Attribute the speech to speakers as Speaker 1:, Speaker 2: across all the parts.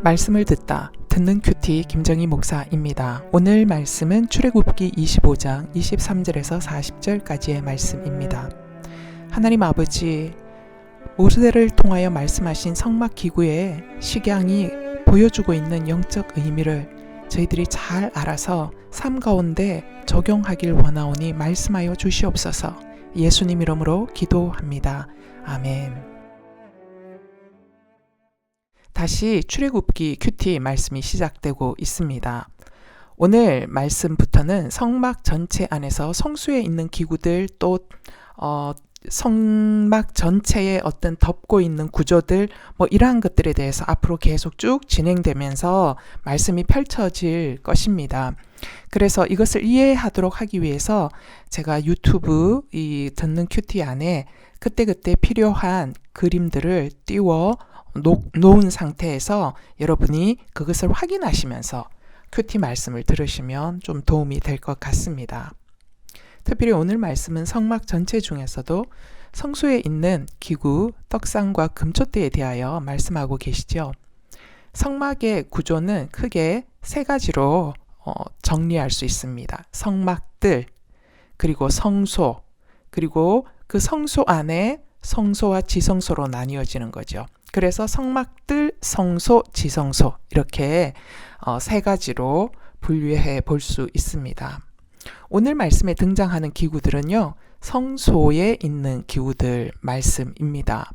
Speaker 1: 말씀을 듣는 큐티 김정희 목사입니다. 오늘 말씀은 출애굽기 25장 23절에서 40절까지의 말씀입니다. 하나님 아버지, 모세를 통하여 말씀하신 성막 기구의 식양이 보여주고 있는 영적 의미를 저희들이 잘 알아서 삶 가운데 적용하길 원하오니 말씀하여 주시옵소서. 예수님 이름으로 기도합니다. 아멘. 다시 출애굽기 큐티 말씀이 시작되고 있습니다. 오늘 말씀부터는 성막 전체 안에서 성소에 있는 기구들, 또 성막 전체에 어떤 덮고 있는 구조들, 이러한 것들에 대해서 앞으로 계속 쭉 진행되면서 말씀이 펼쳐질 것입니다. 그래서 이것을 이해하도록 하기 위해서 제가 유튜브 이 듣는 큐티 안에 그때그때 필요한 그림들을 띄워 놓은 상태에서 여러분이 그것을 확인하시면서 큐티 말씀을 들으시면 좀 도움이 될 것 같습니다. 특별히 오늘 말씀은 성막 전체 중에서도 성소에 있는 기구, 떡상과 금촛대에 대하여 말씀하고 계시죠. 성막의 구조는 크게 세 가지로 정리할 수 있습니다. 성막들, 그리고 성소, 그리고 그 성소 안에 성소와 지성소로 나뉘어지는 거죠. 그래서 성막들, 성소, 지성소 이렇게 세 가지로 분류해 볼 수 있습니다. 오늘 말씀에 등장하는 기구들은요, 성소에 있는 기구들 말씀입니다.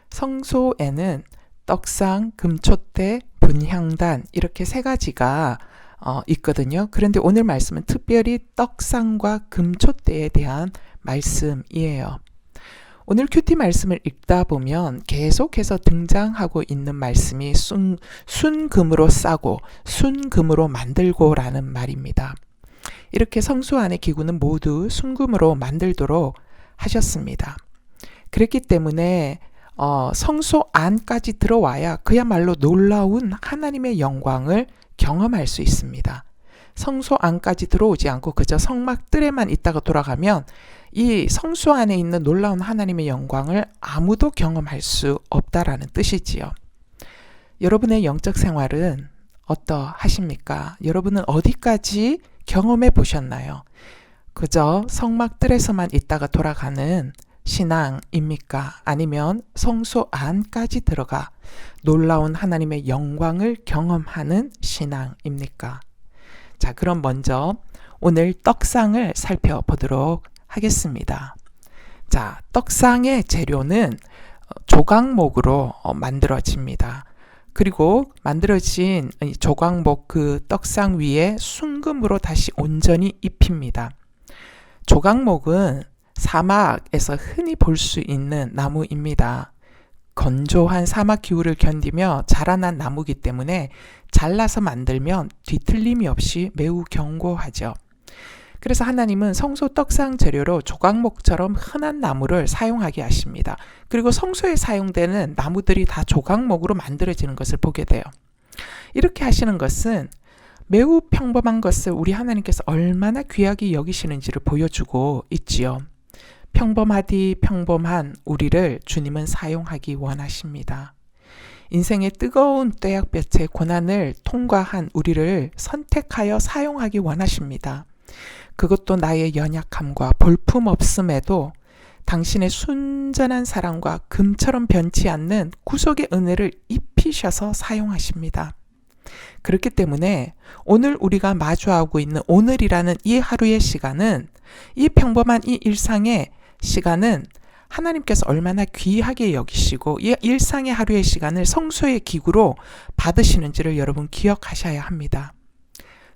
Speaker 1: 성소에는 떡상, 금촛대, 분향단 이렇게 세 가지가 있거든요. 그런데 오늘 말씀은 특별히 떡상과 금촛대에 대한 말씀이에요. 오늘 큐티 말씀을 읽다 보면 계속해서 등장하고 있는 말씀이 순금으로 싸고 순금으로 만들고 라는 말입니다. 이렇게 성소 안의 기구는 모두 순금으로 만들도록 하셨습니다. 그렇기 때문에 성소 안까지 들어와야 그야말로 놀라운 하나님의 영광을 경험할 수 있습니다. 성소 안까지 들어오지 않고 그저 성막들에만 있다가 돌아가면 이 성소 안에 있는 놀라운 하나님의 영광을 아무도 경험할 수 없다라는 뜻이지요. 여러분의 영적 생활은 어떠하십니까? 여러분은 어디까지 경험해 보셨나요? 그저 성막들에서만 있다가 돌아가는 신앙입니까? 아니면 성소 안까지 들어가 놀라운 하나님의 영광을 경험하는 신앙입니까? 자, 그럼 먼저 오늘 떡상을 살펴보도록 하겠습니다. 자, 떡상의 재료는 조각목으로 만들어집니다. 그리고 만들어진 조각목 그 떡상 위에 순금으로 다시 온전히 입힙니다. 조각목은 사막에서 흔히 볼 수 있는 나무입니다. 건조한 사막 기후를 견디며 자라난 나무이기 때문에 잘라서 만들면 뒤틀림이 없이 매우 견고하죠. 그래서 하나님은 성소 떡상 재료로 조각목처럼 흔한 나무를 사용하게 하십니다. 그리고 성소에 사용되는 나무들이 다 조각목으로 만들어지는 것을 보게 돼요. 이렇게 하시는 것은 매우 평범한 것을 우리 하나님께서 얼마나 귀하게 여기시는지를 보여주고 있지요. 평범하디 평범한 우리를 주님은 사용하기 원하십니다. 인생의 뜨거운 뙤약볕의 고난을 통과한 우리를 선택하여 사용하기 원하십니다. 그것도 나의 연약함과 볼품없음에도 당신의 순전한 사랑과 금처럼 변치 않는 구속의 은혜를 입히셔서 사용하십니다. 그렇기 때문에 오늘 우리가 마주하고 있는 오늘이라는 이 하루의 시간은, 이 평범한 이 일상의 시간은 하나님께서 얼마나 귀하게 여기시고 이 일상의 하루의 시간을 성소의 기구로 받으시는지를 여러분 기억하셔야 합니다.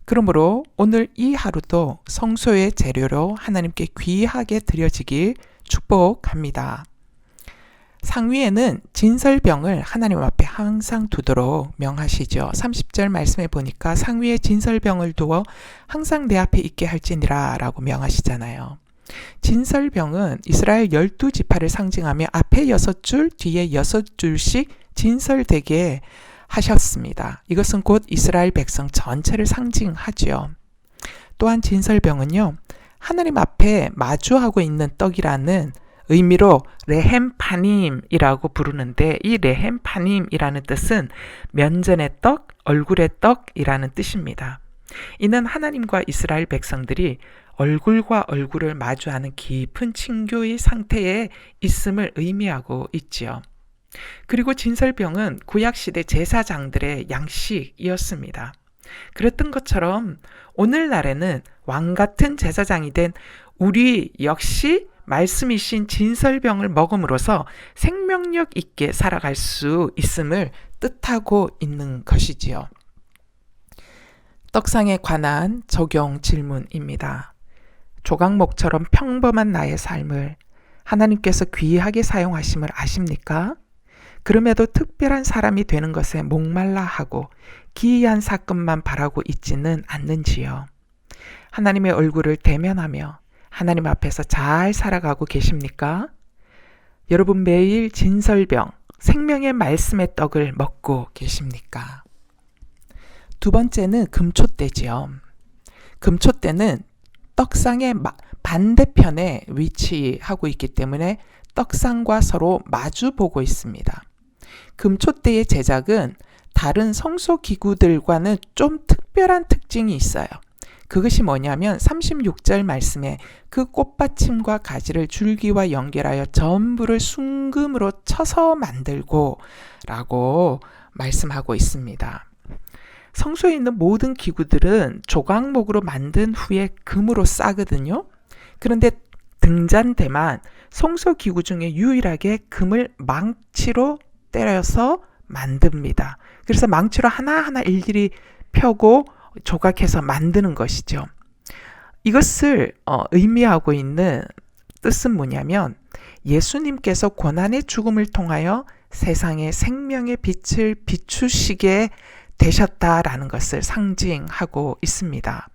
Speaker 1: 그러므로 오늘 이 하루도 성소의 재료로 하나님께 귀하게 드려지길 축복합니다. 상위에는 진설병을 하나님 앞에 항상 두도록 명하시죠. 30절 말씀에 보니까 상위에 진설병을 두어 항상 내 앞에 있게 할지니라 라고 명하시잖아요. 진설병은 이스라엘 12지파를 상징하며 앞에 6줄, 뒤에 6줄씩 진설되게 하셨습니다. 이것은 곧 이스라엘 백성 전체를 상징하죠. 또한 진설병은요, 하나님 앞에 마주하고 있는 떡이라는 의미로 레헴파님이라고 부르는데 이 레헴파님이라는 뜻은 면전의 떡, 얼굴의 떡이라는 뜻입니다. 이는 하나님과 이스라엘 백성들이 얼굴과 얼굴을 마주하는 깊은 친교의 상태에 있음을 의미하고 있지요. 그리고 진설병은 구약시대 제사장들의 양식이었습니다. 그랬던 것처럼 오늘날에는 왕같은 제사장이 된 우리 역시 말씀이신 진설병을 먹음으로써 생명력 있게 살아갈 수 있음을 뜻하고 있는 것이지요. 떡상에 관한 적용 질문입니다. 조각목처럼 평범한 나의 삶을 하나님께서 귀하게 사용하심을 아십니까? 그럼에도 특별한 사람이 되는 것에 목말라 하고 기이한 사건만 바라고 있지는 않는지요. 하나님의 얼굴을 대면하며 하나님 앞에서 잘 살아가고 계십니까? 여러분 매일 진설병, 생명의 말씀의 떡을 먹고 계십니까? 두 번째는 금촛대지요. 금촛대는 떡상의 반대편에 위치하고 있기 때문에 떡상과 서로 마주 보고 있습니다. 금촛대의 제작은 다른 성소기구들과는 좀 특별한 특징이 있어요. 그것이 뭐냐면 36절 말씀에 그 꽃받침과 가지를 줄기와 연결하여 전부를 순금으로 쳐서 만들고 라고 말씀하고 있습니다. 성소에 있는 모든 기구들은 조각목으로 만든 후에 금으로 싸거든요. 그런데 등잔대만 성소기구 중에 유일하게 금을 망치로 때려서 만듭니다. 그래서 망치로 하나하나 일일이 펴고 조각해서 만드는 것이죠. 이것을 의미하고 있는 뜻은 뭐냐면 예수님께서 고난의 죽음을 통하여 세상의 생명의 빛을 비추시게 되셨다라는 것을 상징하고 있습니다.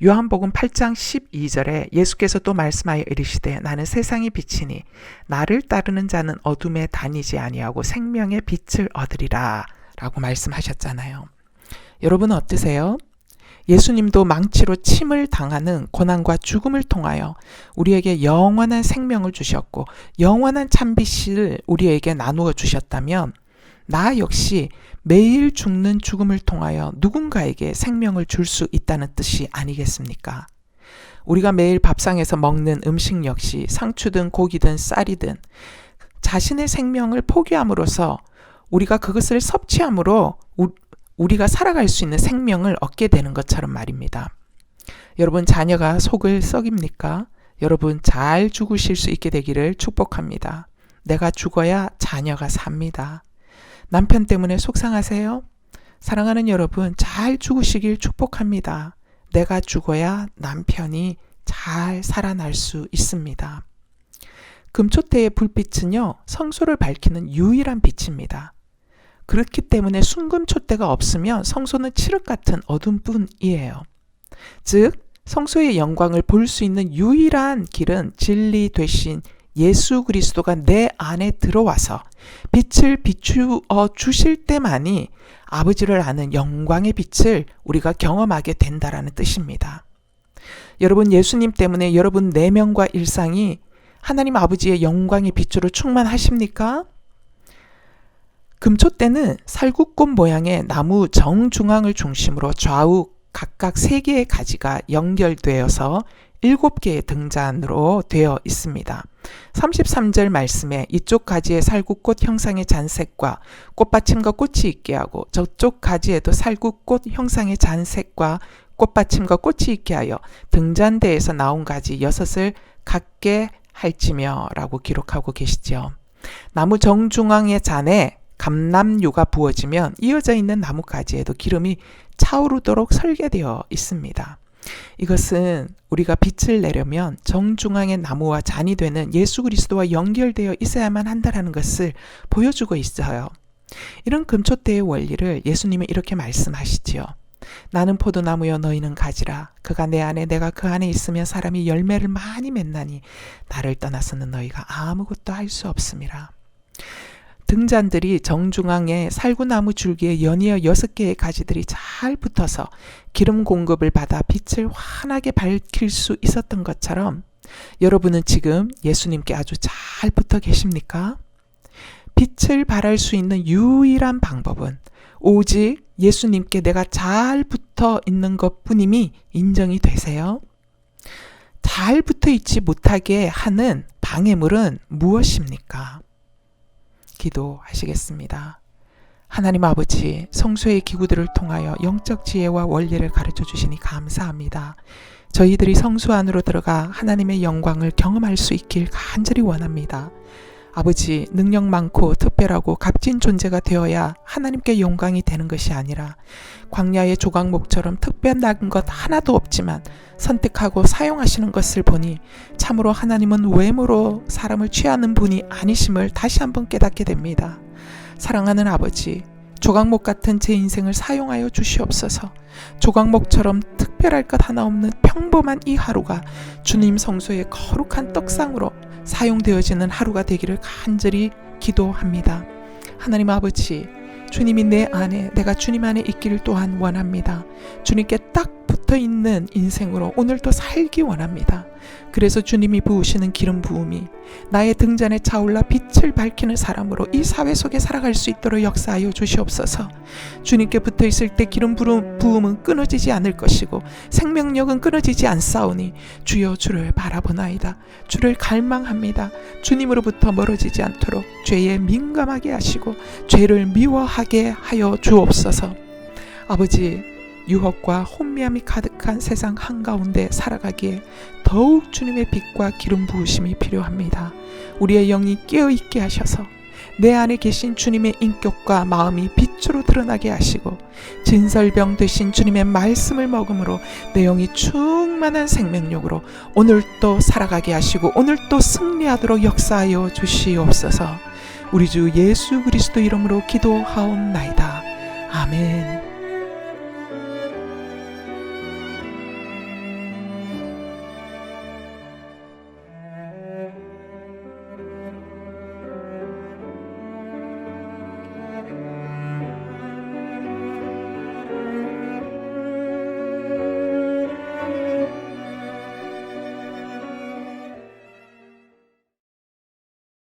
Speaker 1: 요한복음 8장 12절에 예수께서 또 말씀하여 이르시되 나는 세상의 빛이니 나를 따르는 자는 어둠에 다니지 아니하고 생명의 빛을 얻으리라 라고 말씀하셨잖아요. 여러분 어떠세요? 예수님도 망치로 침을 당하는 고난과 죽음을 통하여 우리에게 영원한 생명을 주셨고 영원한 참빛을 우리에게 나누어 주셨다면 나 역시 매일 죽는 죽음을 통하여 누군가에게 생명을 줄 수 있다는 뜻이 아니겠습니까? 우리가 매일 밥상에서 먹는 음식 역시 상추든 고기든 쌀이든 자신의 생명을 포기함으로써 우리가 그것을 섭취함으로 우리가 살아갈 수 있는 생명을 얻게 되는 것처럼 말입니다. 여러분 자녀가 속을 썩입니까? 여러분 잘 죽으실 수 있게 되기를 축복합니다. 내가 죽어야 자녀가 삽니다. 남편 때문에 속상하세요? 사랑하는 여러분 잘 죽으시길 축복합니다. 내가 죽어야 남편이 잘 살아날 수 있습니다. 금촛대의 불빛은요 성소를 밝히는 유일한 빛입니다. 그렇기 때문에 순금촛대가 없으면 성소는 칠흑 같은 어둠뿐이에요. 즉 성소의 영광을 볼 수 있는 유일한 길은 진리 되신 예수 그리스도가 내 안에 들어와서 빛을 비추어 주실 때만이 아버지를 아는 영광의 빛을 우리가 경험하게 된다라는 뜻입니다. 여러분 예수님 때문에 여러분 내면과 일상이 하나님 아버지의 영광의 빛으로 충만하십니까? 금촛대는 살구꽃 모양의 나무 정중앙을 중심으로 좌우 각각 3개의 가지가 연결되어서 7개의 등잔으로 되어 있습니다. 33절 말씀에 이쪽 가지에 살구꽃 형상의 잔색과 꽃받침과 꽃이 있게 하고 저쪽 가지에도 살구꽃 형상의 잔색과 꽃받침과 꽃이 있게 하여 등잔대에서 나온 가지 6을 갖게 할지며 라고 기록하고 계시죠. 나무 정중앙의 잔에 감람유가 부어지면 이어져 있는 나뭇가지에도 기름이 차오르도록 설계되어 있습니다. 이것은 우리가 빛을 내려면 정중앙의 나무와 잔이 되는 예수 그리스도와 연결되어 있어야만 한다는 것을 보여주고 있어요. 이런 금촛대의 원리를 예수님은 이렇게 말씀하시지요. 나는 포도나무여 너희는 가지라. 그가 내 안에 내가 그 안에 있으면 사람이 열매를 많이 맺나니 나를 떠나서는 너희가 아무것도 할 수 없음이라. 등잔들이 정중앙에 살구나무 줄기에 연이어 6개의 가지들이 잘 붙어서 기름 공급을 받아 빛을 환하게 밝힐 수 있었던 것처럼 여러분은 지금 예수님께 아주 잘 붙어 계십니까? 빛을 발할 수 있는 유일한 방법은 오직 예수님께 내가 잘 붙어 있는 것뿐임이 인정이 되세요? 잘 붙어 있지 못하게 하는 방해물은 무엇입니까? 기도하시겠습니다. 하나님 아버지, 성소의 기구들을 통하여 영적 지혜와 원리를 가르쳐 주시니 감사합니다. 저희들이 성소 안으로 들어가 하나님의 영광을 경험할 수 있길 간절히 원합니다. 아버지, 능력 많고 특별하고 값진 존재가 되어야 하나님께 영광이 되는 것이 아니라 광야의 조각목처럼 특별한 것 하나도 없지만 선택하고 사용하시는 것을 보니 참으로 하나님은 외모로 사람을 취하는 분이 아니심을 다시 한번 깨닫게 됩니다. 사랑하는 아버지, 조각목 같은 제 인생을 사용하여 주시옵소서. 조각목처럼 특별할 것 하나 없는 평범한 이 하루가 주님 성소의 거룩한 떡상으로 사용되어지는 하루가 되기를 간절히 기도합니다. 하나님 아버지, 주님이 내 안에, 내가 주님 안에 있기를 또한 원합니다. 주님께 딱 붙어있는 인생으로 오늘도 살기 원합니다. 그래서 주님이 부으시는 기름 부음이 나의 등잔에 차올라 빛을 밝히는 사람으로 이 사회 속에 살아갈 수 있도록 역사하여 주시옵소서. 주님께 붙어있을 때 기름 부음은 끊어지지 않을 것이고 생명력은 끊어지지 않사오니 주여 주를 바라보나이다. 주를 갈망합니다. 주님으로부터 멀어지지 않도록 죄에 민감하게 하시고 죄를 미워하게 하여 주옵소서. 아버지, 유혹과 혼미함이 가득한 세상 한가운데 살아가기에 더욱 주님의 빛과 기름 부으심이 필요합니다. 우리의 영이 깨어있게 하셔서 내 안에 계신 주님의 인격과 마음이 빛으로 드러나게 하시고 진설병 되신 주님의 말씀을 먹음으로 내 영이 충만한 생명력으로 오늘도 살아가게 하시고 오늘도 승리하도록 역사하여 주시옵소서. 우리 주 예수 그리스도 이름으로 기도하옵나이다. 아멘.